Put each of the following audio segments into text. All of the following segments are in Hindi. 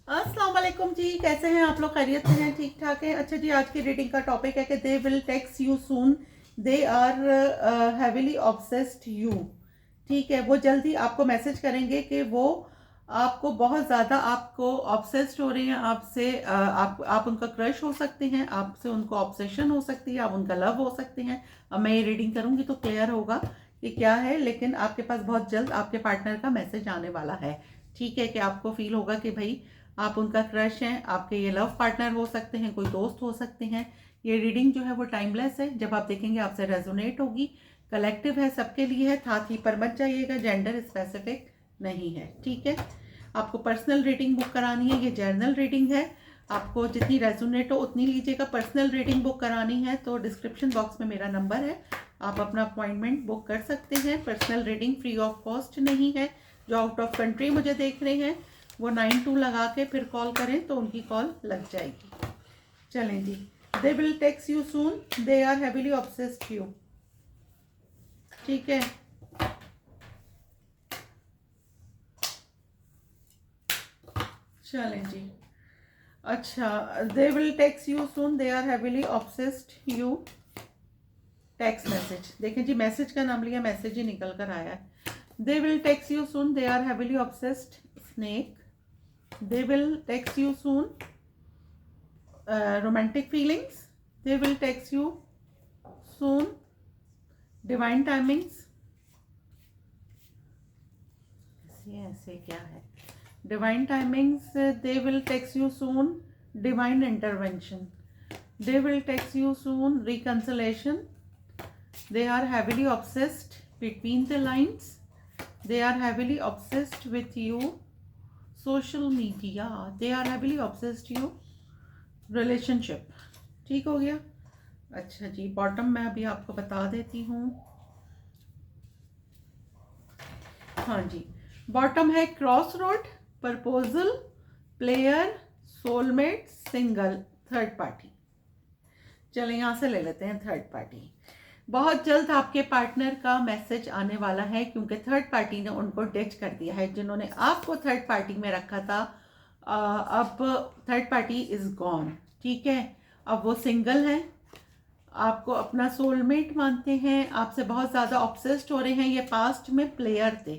अस्सलाम वालेकुम जी, कैसे हैं आप लोग? खैरियत से हैं? ठीक ठाक हैं? अच्छा जी, आज की रीडिंग का टॉपिक है कि they will text you soon, they are heavily obsessed you. ठीक है, वो जल्दी आपको मैसेज करेंगे कि वो आपको बहुत ज़्यादा आपको ऑब्सेस्ड हो रही हैं आपसे। आप उनका क्रश हो सकते हैं, आपसे उनको ऑब्सेशन हो सकती है, आप उनका लव हो सकते हैं। अब मैं ये रीडिंग करूँगी तो क्लियर होगा कि क्या है, लेकिन आपके पास बहुत जल्द आपके पार्टनर का मैसेज आने वाला है। ठीक है, कि आपको फील होगा कि भाई आप उनका क्रश हैं, आपके ये लव पार्टनर हो सकते हैं, कोई दोस्त हो सकते हैं। ये रीडिंग जो है वो टाइमलेस है, जब आप देखेंगे आपसे रेजोनेट होगी। कलेक्टिव है, सबके लिए है, था थी पर मत जाइएगा, जेंडर स्पेसिफिक नहीं है। ठीक है, आपको पर्सनल रीडिंग बुक करानी है, ये जर्नल रीडिंग है। आपको जितनी रेजोनेट हो उतनी लीजिएगा। पर्सनल रीडिंग बुक करानी है तो डिस्क्रिप्शन बॉक्स में मेरा नंबर है, आप अपना अपॉइंटमेंट बुक कर सकते हैं। Personal reading free of cost नहीं है। जो आउट ऑफ कंट्री मुझे देख रहे हैं वो 92 लगा के फिर कॉल करें तो उनकी कॉल लग जाएगी। चलें जी, they will text you soon, they are heavily obsessed you. ठीक है, चलें जी। अच्छा, they will text you soon, they are heavily obsessed you. Text message देखें जी, मैसेज का नाम लिया, मैसेज ही निकल कर आया है। They will text you soon, they are heavily obsessed snake. They will text you soon, romantic feelings. They will text you soon. Divine timings. ऐसे क्या है? Divine timings. They will text you soon. Divine intervention. They will text you soon. Reconciliation. They are heavily obsessed between the lines. They are heavily obsessed with you. Social media. They are heavily obsessed you. Relationship. ठीक हो गया? अच्छा जी, बॉटम में अभी आपको बता देती हूँ। हाँ जी, बॉटम है cross road, proposal, player, soulmate, single, third party. चलिए यहाँ से ले लेते हैं थर्ड पार्टी। बहुत जल्द आपके पार्टनर का मैसेज आने वाला है, क्योंकि थर्ड पार्टी ने उनको डिच कर दिया है। जिन्होंने आपको थर्ड पार्टी में रखा था, अब थर्ड पार्टी इज गॉन। ठीक है, अब वो सिंगल है, आपको अपना सोलमेट मानते हैं, आपसे बहुत ज़्यादा ऑब्सेस्ड हो रहे हैं। ये पास्ट में प्लेयर थे,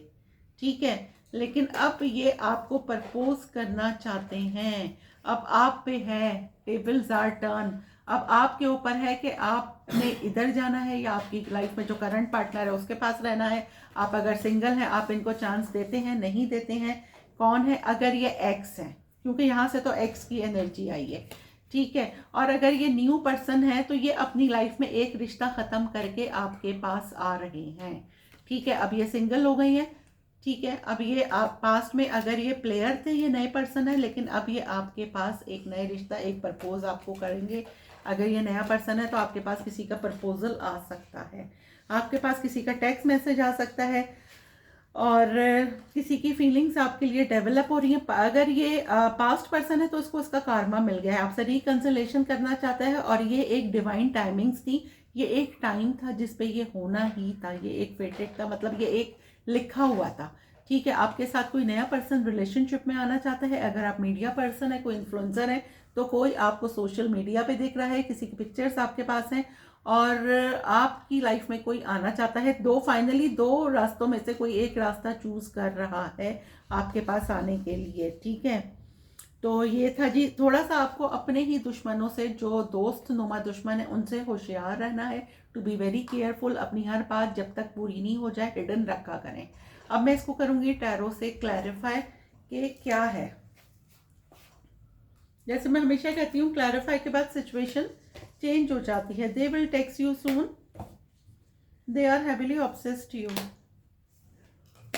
ठीक है, लेकिन अब ये आपको प्रपोज करना चाहते हैं। अब आप पे है, टेबल्स आर टर्न। अब आपके ऊपर है कि आपने इधर जाना है या आपकी लाइफ में जो करंट पार्टनर है उसके पास रहना है। आप अगर सिंगल हैं, आप इनको चांस देते हैं, नहीं देते हैं? कौन है? अगर ये एक्स है, क्योंकि यहाँ से तो एक्स की एनर्जी आई है, ठीक है। और अगर ये न्यू पर्सन है तो ये अपनी लाइफ में एक रिश्ता ख़त्म करके आपके पास आ रहे हैं, ठीक है। अब ये सिंगल हो गई है, ठीक है। अब ये आप पास्ट में अगर ये प्लेयर थे, ये नए पर्सन है, लेकिन अब ये आपके पास एक नए रिश्ता, एक प्रपोज आपको करेंगे। अगर ये नया पर्सन है तो आपके पास किसी का प्रपोजल आ सकता है, आपके पास किसी का टेक्स्ट मैसेज आ सकता है, और किसी की फीलिंग्स आपके लिए डेवलप हो रही हैं। अगर ये पास्ट पर्सन है तो इसको इसका कार्मा मिल गया है, आपसे रिकंसिलेशन करना चाहता है, और ये एक डिवाइन टाइमिंग्स थी, ये एक टाइम था जिस पे ये होना ही था, ये एक फेटेड था, मतलब ये एक लिखा हुआ था, ठीक है। आपके साथ कोई नया पर्सन रिलेशनशिप में आना चाहता है। अगर आप मीडिया पर्सन है, कोई इन्फ्लुएंसर है, तो कोई आपको सोशल मीडिया पे देख रहा है, किसी की पिक्चर्स आपके पास हैं और आपकी लाइफ में कोई आना चाहता है। फाइनली दो रास्तों में से कोई एक रास्ता चूज कर रहा है आपके पास आने के लिए, ठीक है। तो ये था जी, थोड़ा सा आपको अपने ही दुश्मनों से, जो दोस्त नुमा दुश्मन है, उनसे होशियार रहना है। टू बी वेरी केयरफुल, अपनी हर बात जब तक पूरी नहीं हो जाए हिडन रखा करें। अब मैं इसको करूंगी टैरो से क्लैरिफाई कि क्या है। जैसे मैं हमेशा कहती हूँ, क्लैरिफाई के बाद सिचुएशन चेंज हो जाती है। They will text you soon, they are heavily obsessed you.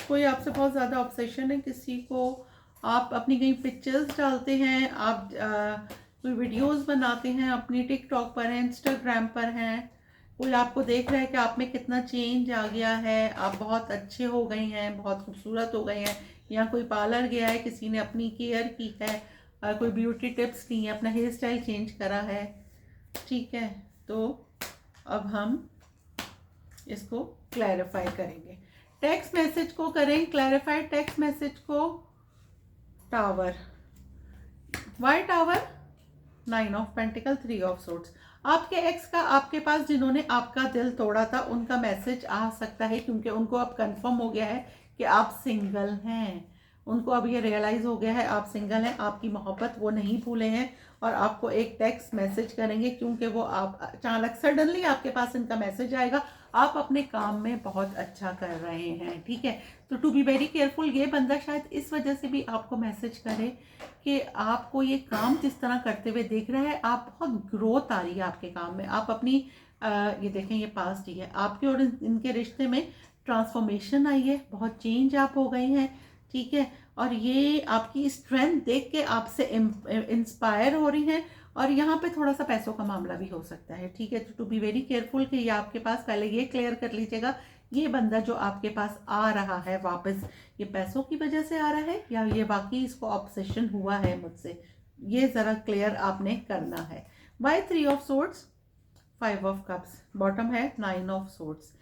कोई आपसे बहुत ज़्यादा ऑब्सेशन है किसी को, आप अपनी कहीं पिक्चर्स डालते हैं, आप कोई वीडियोस बनाते हैं, अपनी टिकटॉक पर हैं, इंस्टाग्राम पर हैं, कोई आपको देख रहा है कि आप में कितना चेंज आ गया है, आप बहुत अच्छे हो गए हैं, बहुत खूबसूरत हो गए हैं, या कोई पार्लर गया है, किसी ने अपनी केयर की है, कोई ब्यूटी टिप्स दी है, अपना हेयर स्टाइल चेंज करा है, ठीक है। तो अब हम इसको क्लैरिफाई करेंगे। टेक्स्ट मैसेज को करें क्लैरिफाई, टेक्स्ट मैसेज को tower, white tower, 9 of pentacle, 3 of swords. आपके एक्स का आपके पास जिन्होंने आपका दिल तोड़ा था उनका मैसेज आ सकता है, क्योंकि उनको अब कंफर्म हो गया है कि आप सिंगल हैं। उनको अब ये रियलाइज़ हो गया है आप सिंगल हैं, आपकी मोहब्बत वो नहीं भूले हैं और आपको एक टेक्स्ट मैसेज करेंगे, क्योंकि वो आप अचानक सडनली आपके पास इनका मैसेज आएगा। आप अपने काम में बहुत अच्छा कर रहे हैं, ठीक है। तो टू बी वेरी केयरफुल, ये बंदा शायद इस वजह से भी आपको मैसेज करे कि आपको ये काम जिस तरह करते हुए देख रहा है, आप बहुत ग्रोथ आ रही है आपके काम में। आप अपनी ये देखें, ये पास्ट ही है आपके और इनके रिश्ते में ट्रांसफॉर्मेशन आई है, बहुत चेंज आप हो गए हैं, ठीक है। और ये आपकी स्ट्रेंथ देख के आपसे इंस्पायर हो रही हैं। और यहाँ पे थोड़ा सा पैसों का मामला भी हो सकता है, ठीक है। तो टू बी वेरी केयरफुल कि ये आपके पास, पहले ये क्लियर कर लीजिएगा, ये बंदा जो आपके पास आ रहा है वापस, ये पैसों की वजह से आ रहा है या ये वाकई इसको ऑब्सेशन हुआ है मुझसे, ये ज़रा क्लियर आपने करना है। By 3 of swords, 5 of cups, bottom है 9 ऑफ सोर्ड्स।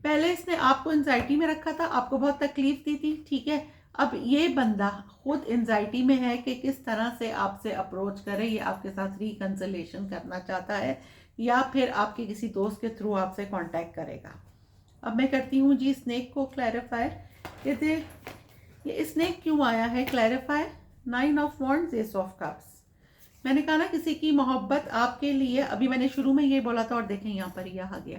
पहले इसने आपको एंजाइटी में रखा था, आपको बहुत तकलीफ दी थी, ठीक है। अब ये बंदा खुद एंजाइटी में है कि किस तरह से आपसे अप्रोच करे, ये आपके साथ रिकंसिलिएशन करना चाहता है या फिर आपके किसी दोस्त के थ्रू आपसे कांटेक्ट करेगा। अब मैं करती हूँ जी स्नेक को क्लैरिफाई। ये स्नेक क्यों आया है clarify? 9 of wands, S of cups. मैंने कहा ना किसी की मोहब्बत आपके लिए, अभी मैंने शुरू में ये बोला था और देखें यहाँ पर ये आ गया,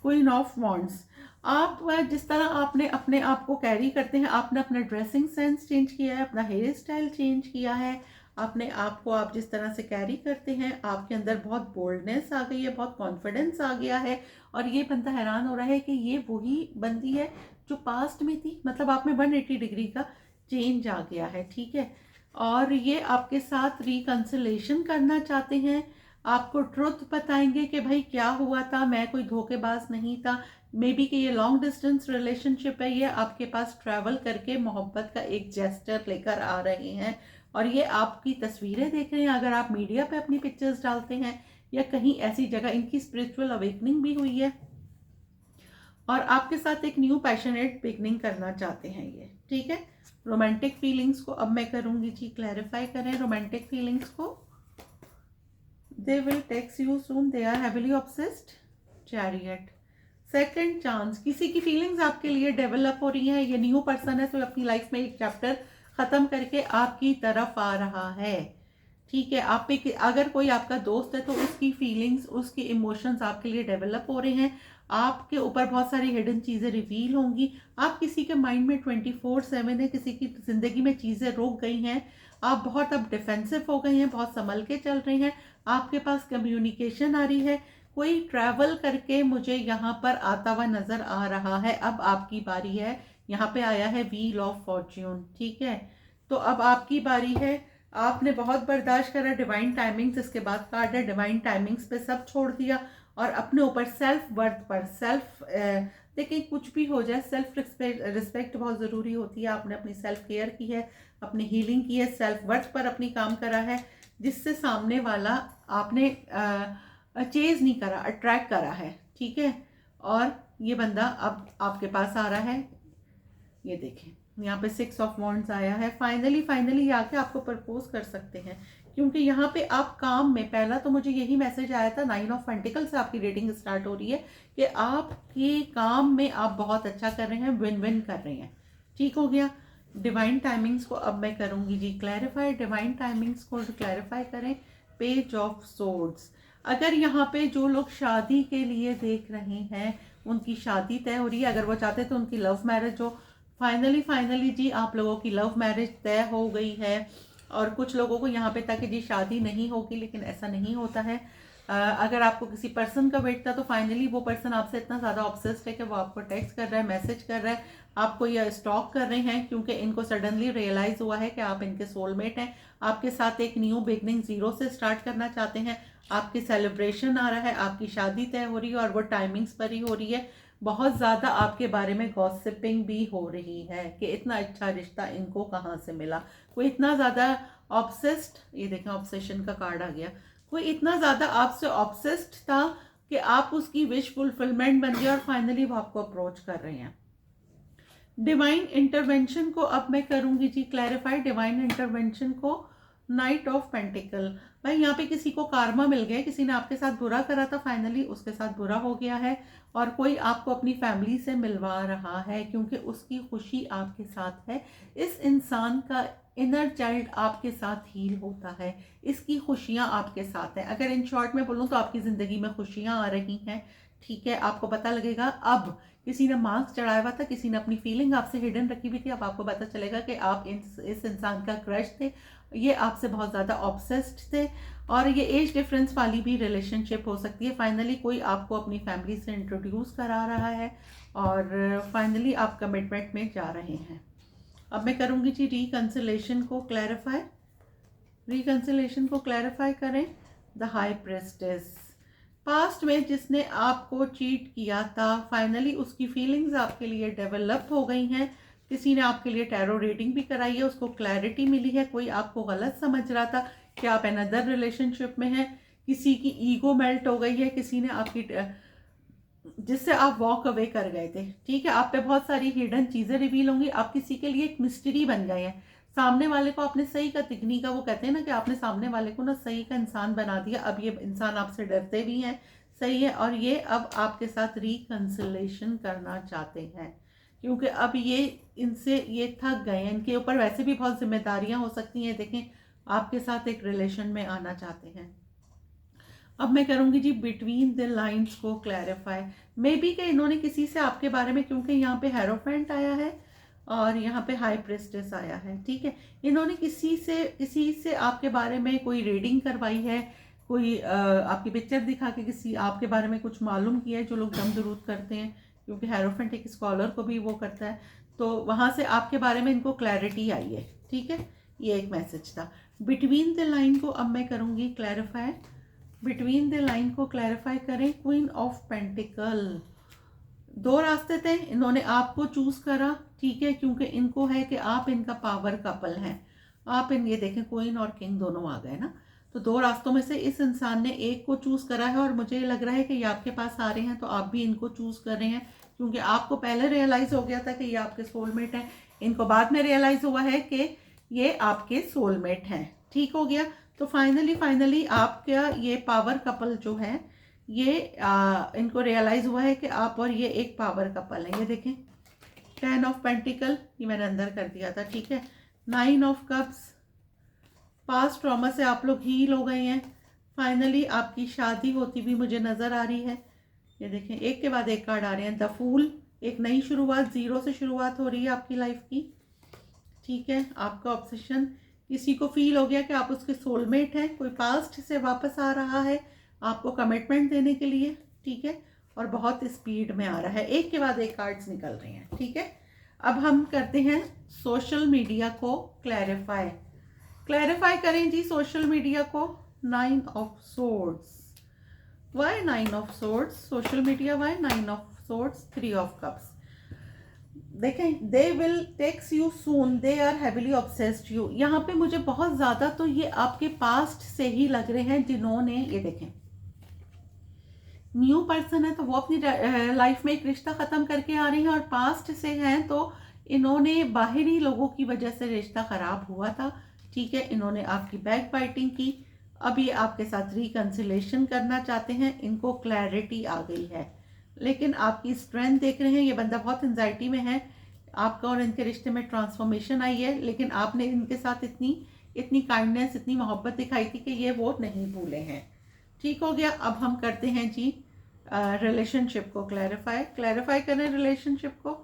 क्वीन ऑफ वॉन्ड्स। आप जिस तरह आपने अपने आप को कैरी करते हैं, आपने अपना ड्रेसिंग सेंस चेंज किया है, अपना हेयर स्टाइल चेंज किया है, अपने आप को आप जिस तरह से कैरी करते हैं, आपके अंदर बहुत बोल्डनेस आ गई है, बहुत कॉन्फिडेंस आ गया है। और ये बंदा हैरान हो रहा है कि ये वही बंदी है जो पास्ट में थी, मतलब आप में 180 डिग्री का चेंज आ गया है, ठीक है। और ये आपके साथ रिकंसिलेशन करना चाहते हैं, आपको ट्रुथ बताएंगे कि भाई क्या हुआ था, मैं कोई धोखेबाज नहीं था। मे बी कि ये लॉन्ग डिस्टेंस रिलेशनशिप है, ये आपके पास ट्रैवल करके मोहब्बत का एक जेस्चर लेकर आ रहे हैं और ये आपकी तस्वीरें देख रहे हैं। अगर आप मीडिया पे अपनी पिक्चर्स डालते हैं या कहीं ऐसी जगह, इनकी स्पिरिचुअल अवेकनिंग भी हुई है और आपके साथ एक न्यू पैशनेट बिगनिंग करना चाहते हैं ये, ठीक है। रोमांटिक फीलिंग्स को अब मैं करूंगी जी क्लैरिफाई करें रोमांटिक फीलिंग्स को। They will text you soon, they are heavily obsessed, chariot. Second chance, किसी की फीलिंग्स आपके लिए डेवलप हो रही हैं, ये न्यू पर्सन है तो अपनी लाइफ में एक चैप्टर ख़त्म करके आपकी तरफ आ रहा है, ठीक है। आप पे अगर कोई आपका दोस्त है तो उसकी फीलिंग्स, उसकी इमोशंस आपके लिए डेवलप हो रहे हैं, आपके ऊपर बहुत सारी हिडन चीज़ें रिवील होंगी। आप किसी के माइंड में 24/7 है, किसी की ज़िंदगी में चीज़ें रुक गई हैं, आप बहुत अब डिफेंसिव हो गए हैं, बहुत संभल के चल रहे हैं, आपके पास कम्युनिकेशन आ रही है। कोई ट्रैवल करके मुझे यहाँ पर आता हुआ नज़र आ रहा है। अब आपकी बारी है, यहाँ पे आया है व्हील ऑफ फॉर्च्यून, ठीक है। तो अब आपकी बारी है, आपने बहुत बर्दाश्त करा, डिवाइन टाइमिंग्स इसके बाद कार्ड है, डिवाइन टाइमिंग्स पे सब छोड़ दिया और अपने ऊपर सेल्फ वर्थ पर देखिए कुछ भी हो जाए सेल्फ रिस्पेक्ट बहुत ज़रूरी होती है। आपने अपनी सेल्फ केयर की है, अपनी हीलिंग की है, सेल्फ वर्थ पर अपनी काम करा है, जिससे सामने वाला आपने चेज नहीं करा, अट्रैक्ट करा है, ठीक है। और ये बंदा अब आपके पास आ रहा है, ये देखें यहाँ पे 6 ऑफ वॉन्ड्स आया है। फाइनली ये आके आपको प्रपोज कर सकते हैं, क्योंकि यहाँ पे आप काम में, पहला तो मुझे यही मैसेज आया था 9 ऑफ पेंटिकल से आपकी रेटिंग स्टार्ट हो रही है कि आपके काम में आप बहुत अच्छा कर रहे हैं, विन विन कर रहे हैं, ठीक हो गया। डिवाइन टाइमिंग्स को अब मैं करूँगी जी क्लैरिफाई, डिवाइन टाइमिंग्स को क्लैरिफाई करें। पेज ऑफ सोर्ड्स, अगर यहाँ पे जो लोग शादी के लिए देख रहे हैं उनकी शादी तय हो रही है, अगर वो चाहते तो उनकी लव मैरिज हो। फाइनली जी आप लोगों की लव मैरिज तय हो गई है और कुछ लोगों को यहाँ पे तक जी शादी नहीं होगी, लेकिन ऐसा नहीं होता है। अगर आपको किसी पर्सन का वेट था तो फाइनली वो पर्सन आपसे इतना ज़्यादा ऑब्सेस्ड है कि वो आपको टेक्स्ट कर रहा है, मैसेज कर रहा है, आपको यह स्टॉक कर रहे हैं, क्योंकि इनको सडनली रियलाइज़ हुआ है कि आप इनके सोलमेट हैं। आपके साथ एक न्यू बिगनिंग जीरो से स्टार्ट करना चाहते हैं, आपकी सेलिब्रेशन आ रहा है, आपकी शादी तय हो रही है और वो टाइमिंग्स पर ही हो रही है। बहुत ज़्यादा आपके बारे में गॉसिपिंग भी हो रही है कि इतना अच्छा रिश्ता इनको कहाँ से मिला। कोई इतना ज़्यादा ऑब्सेस्ड, ये देखें ऑब्सेशन का कार्ड आ गया, कोई इतना ज़्यादा आपसे ऑब्सेस्ड था कि आप उसकी विश फुलफिलमेंट बन गए और फाइनली वो आपको अप्रोच कर रहे हैं। डिवाइन इंटरवेंशन को अब मैं करूँगी जी क्लैरिफाई, डिवाइन इंटरवेंशन को नाइट ऑफ पेंटिकल, भाई यहाँ पे किसी को कार्मा मिल गया, किसी ने आपके साथ बुरा करा था, फाइनली उसके साथ बुरा हो गया है, और कोई आपको अपनी फैमिली से मिलवा रहा है क्योंकि उसकी खुशी आपके साथ है। इस इंसान का इनर चाइल्ड आपके साथ हील होता है, इसकी खुशियाँ आपके साथ हैं। अगर इन शॉर्ट में बोलूँ तो आपकी ज़िंदगी में खुशियाँ आ रही हैं, ठीक है। आपको पता लगेगा, अब किसी ने मास्क चढ़ाया हुआ था, किसी ने अपनी फीलिंग आपसे हिडन रखी हुई थी, अब आपको पता चलेगा कि आप इस इंसान का क्रश थे, ये आपसे बहुत ज़्यादा ऑब्सेस्ड थे, और ये एज डिफरेंस वाली भी रिलेशनशिप हो सकती है। फाइनली कोई आपको अपनी फैमिली से इंट्रोड्यूस करा रहा है और फाइनली आप कमिटमेंट में जा रहे हैं। अब मैं करूँगी जी रिकंसिलेशन को क्लैरिफाई। रिकंसिलेशन को क्लैरिफाई करें। द हाई प्रेस्टेस, पास्ट में जिसने आपको चीट किया था, फाइनली उसकी फीलिंग्स आपके लिए डेवलप हो गई हैं। किसी ने आपके लिए टैरो रीडिंग भी कराई है, उसको क्लैरिटी मिली है। कोई आपको गलत समझ रहा था कि आप अनदर रिलेशनशिप में हैं, किसी की ईगो मेल्ट हो गई है, किसी ने आपकी जिससे आप वॉक अवे कर गए थे, ठीक है। आप पे बहुत सारी हिडन चीज़ें रिवील होंगी, आप किसी के लिए एक मिस्ट्री बन गए हैं। सामने वाले को आपने सही का तिगनी का, वो कहते हैं ना कि आपने सामने वाले को ना सही का इंसान बना दिया। अब ये इंसान आपसे डरते भी हैं, सही है, और ये अब आपके साथ रिकंसिलेशन करना चाहते हैं क्योंकि अब ये इनसे ये थक गए हैं। इनके ऊपर वैसे भी बहुत जिम्मेदारियां हो सकती हैं, देखें आपके साथ एक रिलेशन में आना चाहते हैं। अब मैं करूँगी जी बिटवीन द लाइंस को क्लैरिफाई। मे बी कि इन्होंने किसी से आपके बारे में, क्योंकि यहाँ पे हेरोफेंट आया है और यहाँ पे हाई प्रेस्टेस आया है, ठीक है। इन्होंने किसी से आपके बारे में कोई रीडिंग करवाई है, कोई आपकी पिक्चर दिखा के किसी आपके बारे में कुछ मालूम किया है, जो लोग दम दरूद करते हैं, क्योंकि हेरोफेंट एक स्कॉलर को भी वो करता है, तो वहाँ से आपके बारे में इनको क्लैरिटी आई है, ठीक है। ये एक मैसेज था। बिटवीन द लाइन को अब मैं करूँगी क्लैरिफाई। बिटवीन द लाइन को क्लैरिफाई करें। क्वीन ऑफ पेंटिकल, दो रास्ते थे, इन्होंने आपको चूज करा, ठीक है, क्योंकि इनको है कि आप इनका पावर कपल हैं। आप ये देखें क्वीन और किंग दोनों आ गए ना, तो दो रास्तों में से इस इंसान ने एक को चूज करा है, और मुझे लग रहा है कि ये आपके पास आ रहे हैं, तो आप भी इनको चूज कर रहे हैं, क्योंकि आपको पहले रियलाइज हो गया था कि ये आपके सोलमेट हैं, इनको बाद में रियलाइज हुआ है कि ये आपके सोलमेट हैं, ठीक हो गया। तो फाइनली आपका ये पावर कपल जो है, ये इनको रियलाइज हुआ है कि आप और ये एक पावर कपल है। ये देखें 10 ऑफ पेंटिकल, ये मैंने अंदर कर दिया था, ठीक है। 9 ऑफ कप्स, पास्ट ट्रॉमा से आप लोग हील हो गए हैं। फाइनली आपकी शादी होती भी मुझे नज़र आ रही है। ये देखें एक के बाद एक कार्ड आ रहे हैं। द फूल, एक नई शुरुआत, जीरो से शुरुआत हो रही है आपकी लाइफ की, ठीक है। आपका ऑब्सेशन, किसी को फील हो गया कि आप उसके सोलमेट हैं, कोई पास्ट से वापस आ रहा है आपको कमिटमेंट देने के लिए, ठीक है, और बहुत स्पीड में आ रहा है। एक के बाद एक कार्ड्स निकल रहे हैं, ठीक है। अब हम करते हैं सोशल मीडिया को क्लैरिफाई। क्लैरिफाई करें जी सोशल मीडिया को। 9 of swords, why 9 of swords social media, why 9 of swords 3 of cups. देखें, they will text you soon, they are heavily obsessed you. यहाँ पे मुझे बहुत ज़्यादा तो ये आपके पास्ट से ही लग रहे हैं, जिन्होंने, ये देखें न्यू पर्सन है तो वो अपनी लाइफ में एक रिश्ता ख़त्म करके आ रहे हैं, और पास्ट से हैं तो इन्होंने बाहरी लोगों की वजह से रिश्ता ख़राब हुआ था, ठीक है। इन्होंने आपकी बैक बाइटिंग की, अब ये आपके साथ रिकंसिलेशन करना चाहते हैं, इनको क्लैरिटी आ गई है, लेकिन आपकी स्ट्रेंथ देख रहे हैं। ये बंदा बहुत एंजाइटी में है, आपका और इनके रिश्ते में ट्रांसफॉर्मेशन आई है, लेकिन आपने इनके साथ इतनी काइंडनेस, इतनी मोहब्बत दिखाई थी कि ये वो नहीं भूले हैं, ठीक हो गया। अब हम करते हैं जी रिलेशनशिप को क्लैरिफाई करें रिलेशनशिप को।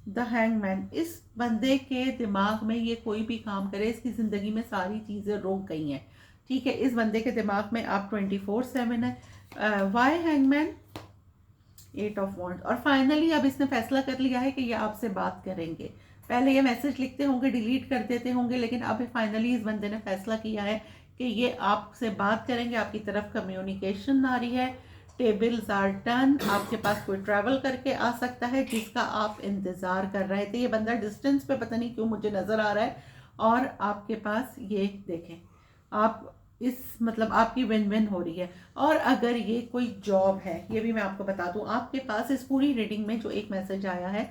द हैंगमैन, इस बंदे के दिमाग में ये कोई भी काम करे, इसकी ज़िंदगी में सारी चीज़ें रोक गई हैं, ठीक है। इस बंदे के दिमाग में आप 24/7 है। वाई हैंगमैन, 8 ऑफ वॉन्ड्स, और फाइनली अब इसने फैसला कर लिया है कि ये आपसे बात करेंगे। पहले ये मैसेज लिखते होंगे, डिलीट कर देते होंगे, लेकिन अब फाइनली इस बंदे ने फैसला किया है कि ये आपसे बात करेंगे। आपकी तरफ कम्युनिकेशन आ रही है, टेबल्स आर टर्न, आपके पास कोई ट्रैवल करके आ सकता है जिसका आप इंतज़ार कर रहे थे। ये बंदा डिस्टेंस पे पता नहीं क्यों मुझे नज़र आ रहा है, और आपके पास ये देखें, आप मतलब आपकी विन विन हो रही है। और अगर ये कोई जॉब है, ये भी मैं आपको बता दूं, आपके पास इस पूरी रीडिंग में जो एक मैसेज आया है,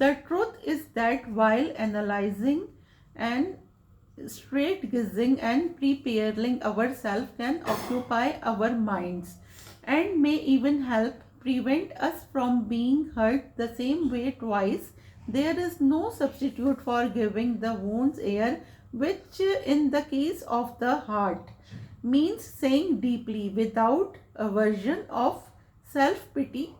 The truth is that while analyzing and strategizing and preparing ourselves can occupy our minds and may even help prevent us from being hurt the same way twice, there is no substitute for giving the wounds air, which in the case of the heart means saying deeply without aversion of self pity.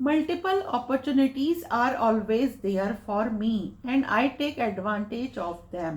Multiple opportunities are always there for me and I take advantage of them.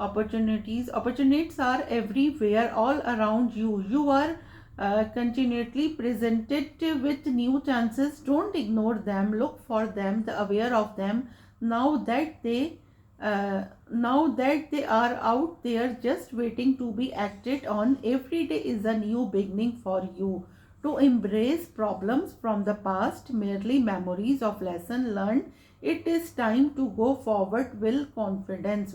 opportunities are everywhere all around you. You are continually presented with new chances. Don't ignore them. Look for them. Aware of them. Now that they are out there just waiting to be acted on. Every day is a new beginning for you. To embrace problems from the past, merely memories of lesson learned. It is time to go forward with confidence.